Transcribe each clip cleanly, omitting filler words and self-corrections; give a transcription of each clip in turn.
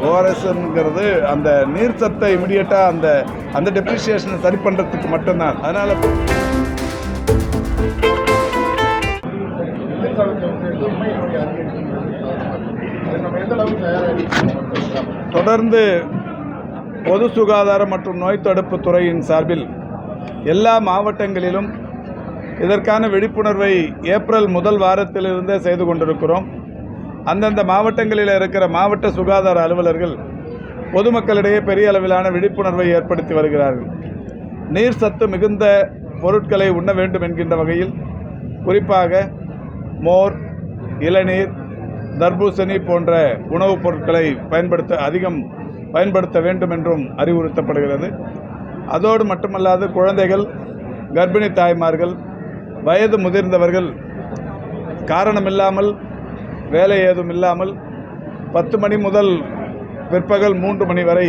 ஓஆர்எஸ்ங்கிறது அந்த நீர் சத்தை இமிடியேட்டாக அந்த டெப்ரிசியேஷனை சரி பண்ணுறதுக்கு மட்டும்தான். அதனால் தொடர்ந்து பொது சுகாதாரம் மற்றும் நோய் தடுப்பு துறையின் சார்பில் எல்லா மாவட்டங்களிலும் இதற்கான விழிப்புணர்வை ஏப்ரல் முதல் வாரத்திலிருந்தே செய்து கொண்டிருக்கிறோம். அந்தந்த மாவட்டங்களில் இருக்கிற மாவட்ட சுகாதார அலுவலர்கள் பொதுமக்களிடையே பெரிய அளவிலான விழிப்புணர்வை ஏற்படுத்தி வருகிறார்கள். நீர் சத்து மிகுந்த பொருட்களை உண்ண வேண்டும் என்கின்ற வகையில் குறிப்பாக மோர், இளநீர், தர்பூசணி போன்ற உணவுப் பொருட்களை அதிகம் பயன்படுத்த வேண்டும் என்றும் அறிவுறுத்தப்படுகிறது. அதோடு மட்டுமல்லாது குழந்தைகள், கர்ப்பிணி தாய்மார்கள், வயது முதிர்ந்தவர்கள் காரணமில்லாமல் வேலை ஏதும் இல்லாமல் 10 மணி முதல் பிற்பகல் 3 மணி வரை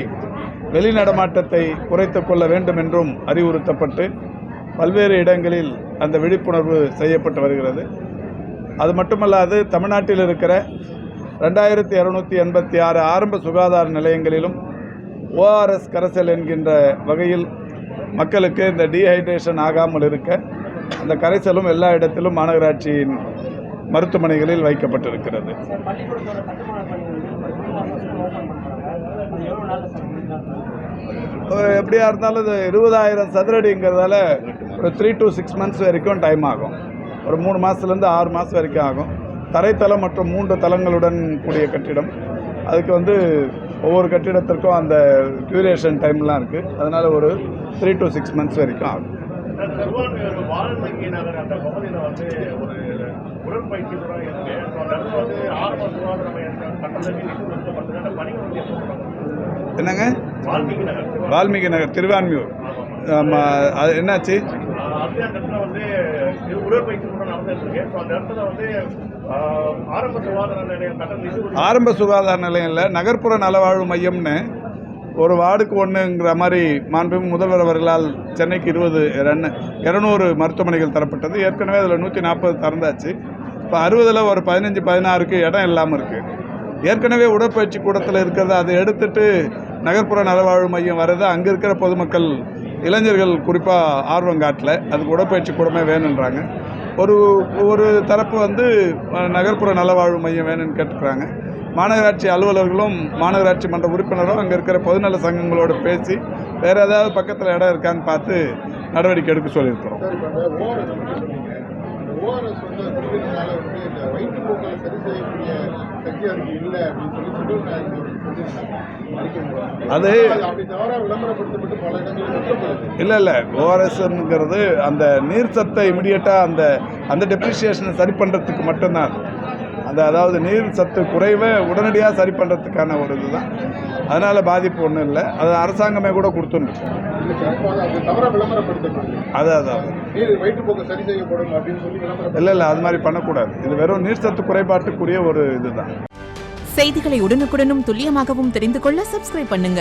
வெளிநடமாட்டத்தை குறைத்து கொள்ள வேண்டும் என்றும் அறிவுறுத்தப்பட்டு பல்வேறு இடங்களில் அந்த விழிப்புணர்வு செய்யப்பட்டு வருகிறது. அது மட்டுமல்லாது தமிழ்நாட்டில் இருக்கிற 2286 ஆரம்ப சுகாதார நிலையங்களிலும் ஓஆர்எஸ் கரைசல் என்கின்ற வகையில் மக்களுக்கு இந்த டீஹைட்ரேஷன் ஆகாமல் இருக்க அந்த கரைசலும் எல்லா இடத்திலும் மாநகராட்சியின் மருத்துவமனைகளில் வைக்கப்பட்டிருக்கிறது. எப்படியா இருந்தாலும் இது 20,000 சதுரடிங்கிறதால ஒரு 3 to 6 months வரைக்கும் டைம் ஆகும். ஒரு 3 மாதத்துலேருந்து 6 மாதம் வரைக்கும் ஆகும். தரைத்தளம் மற்றும் 3 தளங்களுடன் கூடிய கட்டிடம். அதுக்கு ஒவ்வொரு கட்டிடத்திற்கும் அந்த கியூரேஷன் டைம்லாம் இருக்குது. அதனால் ஒரு 3 to 6 months வரைக்கும் ஆகும். வால்மீகி நகர் அந்த பகுதியில் ஒரு உடற்பயிற்சி கூட இருக்கு. ஆரம்ப சுகாதார என்னங்க? வால்மீகி நகர் திருவான்மியூர். அது என்னாச்சு? உடற்பயிற்சி கூட நடந்துருக்கு. அந்த இடத்துல ஆரம்ப சுகாதார நிலையம் இல்லை, நகர்ப்புற நலவாழ்வு மையம்னு ஒரு வார்டுக்கு ஒன்றுங்கிற மாதிரி மாண்புமிகு முதல்வர் அவர்களால் சென்னைக்கு 200 மருத்துவமனைகள் தரப்பட்டது. ஏற்கனவே அதில் 140 திறந்தாச்சு. இப்போ 60ல் ஒரு 15-16க்கு இடம் இல்லாமல் இருக்குது. ஏற்கனவே உடற்பயிற்சி கூடத்தில் இருக்கிறத அதை எடுத்துட்டு நகர்ப்புற நலவாழ்வு மையம் வர்றது அங்கே இருக்கிற பொதுமக்கள், இளைஞர்கள் குறிப்பாக ஆர்வம் காட்டல. அதுக்கு உடற்பயிற்சி கூடமே வேணுன்றாங்க. ஒரு தரப்பு நகர்ப்புற நலவாழ்வு மையம் வேணும்னு கேட்டுக்கிறாங்க. மாநகராட்சி அலுவலர்களும் மாநகராட்சி மன்ற உறுப்பினரும் அங்கே இருக்கிற பொதுநல சங்கங்களோடு பேசி வேறு ஏதாவது பக்கத்தில் இடம் இருக்கான்னு பார்த்து நடவடிக்கை எடுக்க சொல்லியிருக்கிறோம். அது இல்லை, ஓஆர்எஸ்ங்கிறது அந்த நீர் சத்தை இமிடியேட்டாக அந்த டெப்ரிசியேஷனை சரி பண்ணுறதுக்கு மட்டும்தான். அதாவது நீர் சத்து குறைவை உடனடியாக சரி பண்ணுறதுக்கான ஒரு இதுதான். அதனால் பாதிப்பு ஒன்றும் இல்லை. அது அரசாங்கமே கூட கொடுத்துருக்கு. இல்லை, அது மாதிரி பண்ணக்கூடாது. இது வெறும் நீர் சத்து குறைபாட்டுக்குரிய ஒரு இதுதான். செய்திகளை உடனுக்குடனும் துல்லியமாகவும் தெரிந்து கொள்ள சப்ஸ்கிரைப் பண்ணுங்க.